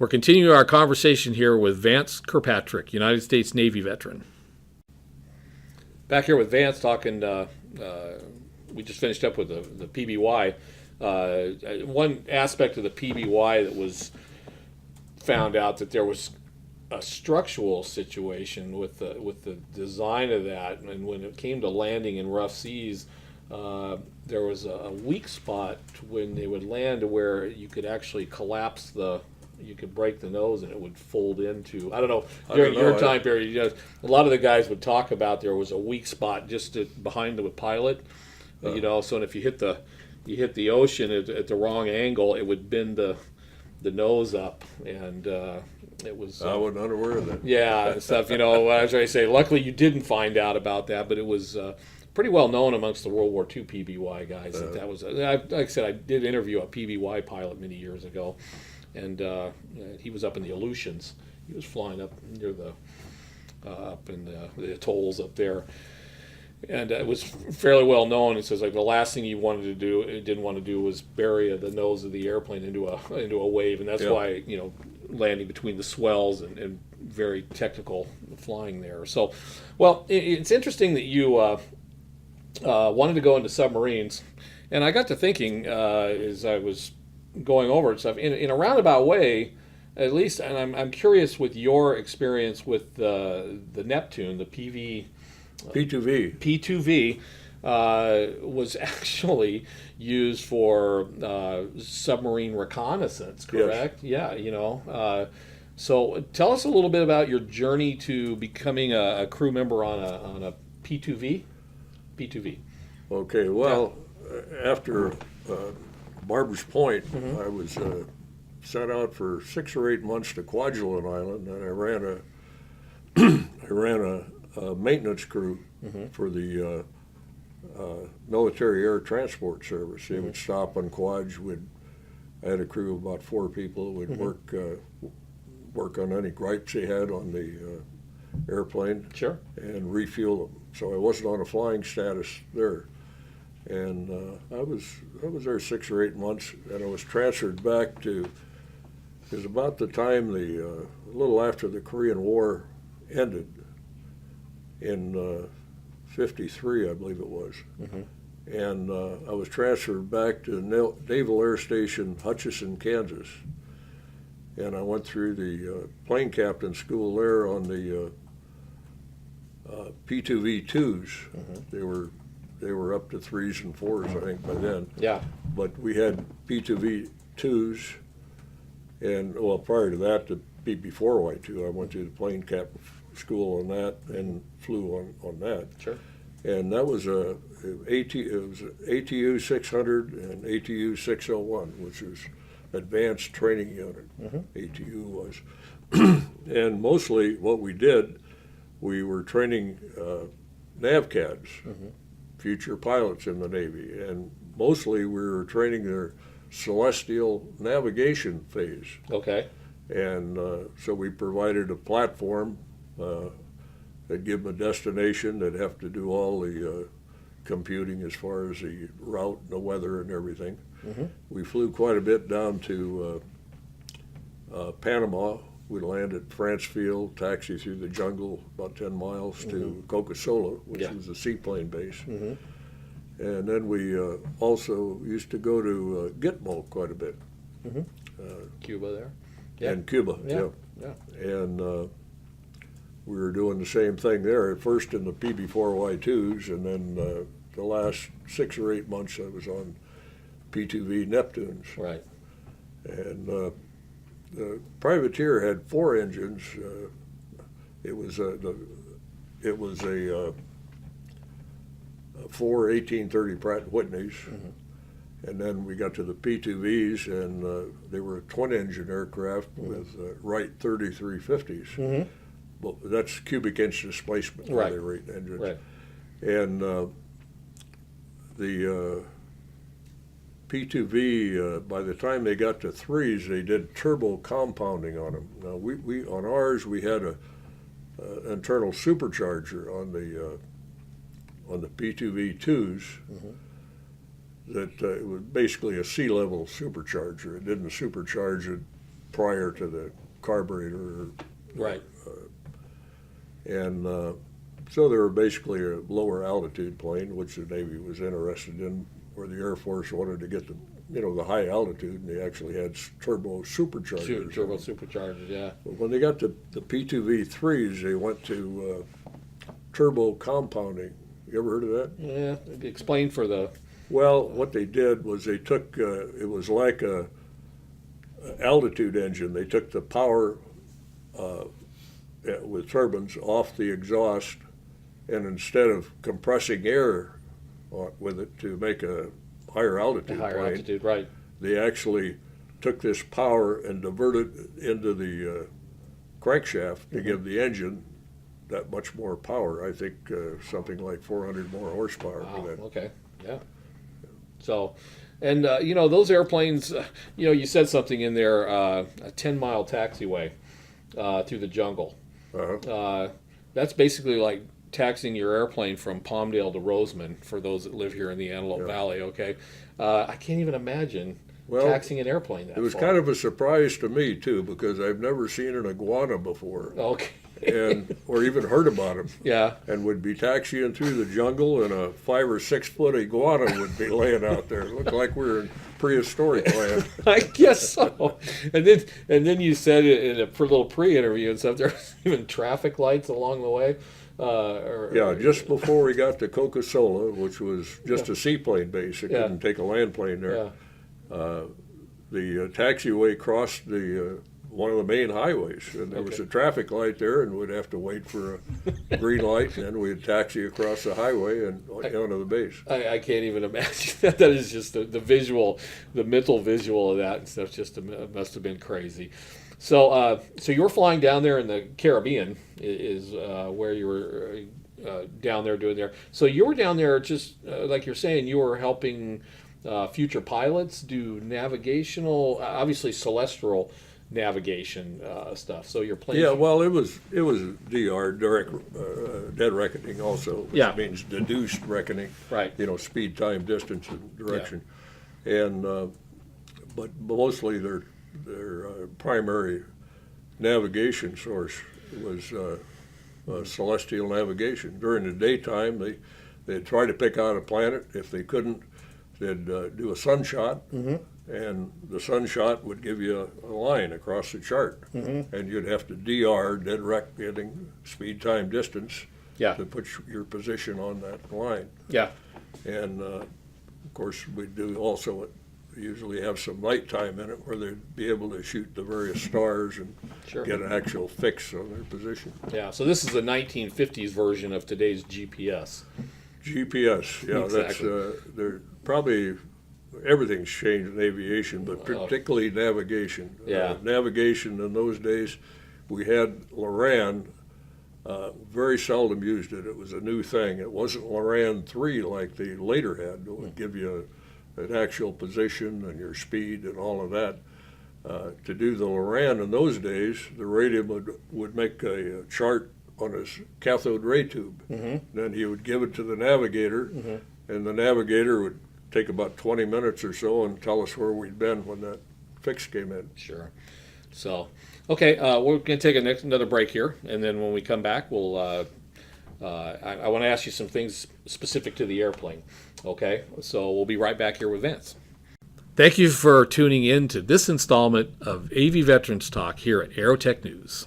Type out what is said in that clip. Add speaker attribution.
Speaker 1: We're continuing our conversation here with Vance Kirkpatrick, United States Navy veteran. Back here with Vance talking, we just finished up with the PBY. One aspect of the PBY that was found out that there was a structural situation with the design of that, and when it came to landing in rough seas, there was a weak spot when they would land to where you could actually collapse you could break the nose and it would fold into, I don't know, during your time period, a lot of the guys would talk about there was a weak spot just behind the pilot, so if you hit the ocean at the wrong angle, it would bend the nose up, and it was...
Speaker 2: I wasn't unaware of that.
Speaker 1: Yeah, and stuff, I was trying to say, luckily you didn't find out about that, but it was pretty well known amongst the World War II PBY guys that was... like I said, I did interview a PBY pilot many years ago, and he was up in the Aleutians. He was flying up near up in the atolls up there. And it was fairly well known. It says like the last thing he didn't want to do was bury the nose of the airplane into a wave, and that's why landing between the swells and very technical flying there. So, well, it's interesting that you wanted to go into submarines, and I got to thinking as I was going over it stuff in a roundabout way, at least. And I'm curious with your experience with the Neptune, the P2V was actually used for submarine reconnaissance, correct? Yes. Yeah, so tell us a little bit about your journey to becoming a crew member on a P2V.
Speaker 2: Okay, well, after Barbers Point, I was sent out for 6 or 8 months to Kwajalein Island, and I ran a maintenance crew for the military air transport service. They would stop on Kwaj. I had a crew of about 4 people. We'd work on any gripes they had on the airplane, and refuel them. So I wasn't on a flying status there, and I was there 6 or 8 months, and I was transferred back to. It was about the time a little after the Korean War ended. In 53, I believe it was. And I was transferred back to Naval Air Station, Hutchinson, Kansas. And I went through the plane captain school there on the P2V2s. They were up to 3s and 4s, I think, by then.
Speaker 1: Yeah.
Speaker 2: But we had P2V2s, and well, prior to that, the PP4Y2, I went to the plane captain school on that and flew on that.
Speaker 1: Sure.
Speaker 2: And that was it was ATU 600 and ATU 601, which was Advanced Training Unit. ATU was. And mostly what we did, we were training NAVCADs, future pilots in the Navy, and mostly we were training their celestial navigation phase.
Speaker 1: Okay.
Speaker 2: And so we provided a platform. They'd give them a destination. They'd have to do all the computing as far as the route and the weather and everything. We flew quite a bit down to Panama. We landed at Franceville, taxi through the jungle about 10 miles to Coca-Cola, which was a seaplane base. And then we also used to go to Gitmo quite a bit.
Speaker 1: Cuba there?
Speaker 2: And Cuba, yeah. And we were doing the same thing there, at first in the PB4Y2s, and then the last 6 or 8 months I was on P2V Neptunes.
Speaker 1: Right.
Speaker 2: And the privateer had 4 engines. It was a 4 1830 Pratt & Whitneys. And then we got to the P2Vs, and they were twin-engine aircraft with Wright 3350s. Well, that's cubic inch displacement,
Speaker 1: right.
Speaker 2: They rate engines.
Speaker 1: Right.
Speaker 2: And the P2V, by the time they got to 3s, they did turbo compounding on them. Now, we on ours, we had a internal supercharger on the P2V2s. That it was basically a sea-level supercharger. It didn't supercharge it prior to the carburetor.
Speaker 1: Right.
Speaker 2: And so they were basically a lower altitude plane, which the Navy was interested in, where the Air Force wanted to get the high altitude, and they actually had turbo superchargers.
Speaker 1: Turbo superchargers, yeah.
Speaker 2: But when they got to the P2V3s, they went to turbo compounding. You ever heard of that?
Speaker 1: Yeah. Explain for the.
Speaker 2: Well, what they did was they took, it was like a altitude engine. They took the power with turbines off the exhaust, and instead of compressing air with it to make a higher altitude plane,
Speaker 1: altitude, right.
Speaker 2: They actually took this power and diverted it into the crankshaft to give the engine that much more power. I think something like 400 more horsepower for that.
Speaker 1: Okay, yeah. So, and those airplanes, you said something in there, a 10-mile taxiway through the jungle. That's basically like taxiing your airplane from Palmdale to Roseman for those that live here in the Antelope Valley. Okay, I can't even imagine taxiing an airplane that far.
Speaker 2: It was kind of a surprise to me too, because I've never seen an iguana before.
Speaker 1: Okay.
Speaker 2: or even heard about them.
Speaker 1: Yeah.
Speaker 2: And would be taxiing through the jungle, and a 5 or 6 foot iguana would be laying out there. It looked like we were in prehistoric land.
Speaker 1: I guess so. And then you said in a little pre-interview and stuff, there's even traffic lights along the way.
Speaker 2: Just before we got to Coca-Cola, which was just a seaplane base, it couldn't take a land plane there. The taxiway crossed one of the main highways, and there was a traffic light there, and we'd have to wait for a green light, and then we'd taxi across the highway and onto the base.
Speaker 1: I can't even imagine that. That is just the visual, the mental visual of that and stuff. Just must have been crazy. So you were flying down there in the Caribbean, is where you were down there doing there. So you were down there just like you're saying, you were helping future pilots do navigational, obviously celestial navigation stuff. So you're playing.
Speaker 2: Yeah, well, it was DR, dead reckoning, also, which means deduced reckoning.
Speaker 1: Right.
Speaker 2: Speed, time, distance, and direction, and but mostly their primary navigation source was celestial navigation. During the daytime, they'd try to pick out a planet. If they couldn't, they'd do a sunshot. And the sunshot would give you a line across the chart, and you'd have to DR, dead reckoning, speed, time, distance, to put your position on that line.
Speaker 1: Yeah.
Speaker 2: And of course, we do also usually have some nighttime in it where they'd be able to shoot the various stars and get an actual fix on their position.
Speaker 1: Yeah. So this is the 1950s version of today's GPS.
Speaker 2: GPS, yeah, exactly. They're probably. Everything's changed in aviation, but particularly navigation.
Speaker 1: Yeah.
Speaker 2: Navigation in those days, we had Loran, very seldom used it. It was a new thing. It wasn't Loran 3 like they later had. It would give you an actual position and your speed and all of that. To do the Loran in those days, the radium would make a chart on his cathode ray tube. Then he would give it to the navigator, and the navigator would take about 20 minutes or so and tell us where we'd been when that fix came in.
Speaker 1: Sure. So, okay, we're going to take another break here, and then when we come back, we'll. I want to ask you some things specific to the airplane. Okay, so we'll be right back here with Vance. Thank you for tuning in to this installment of AV Veterans Talk here at Aerotech News.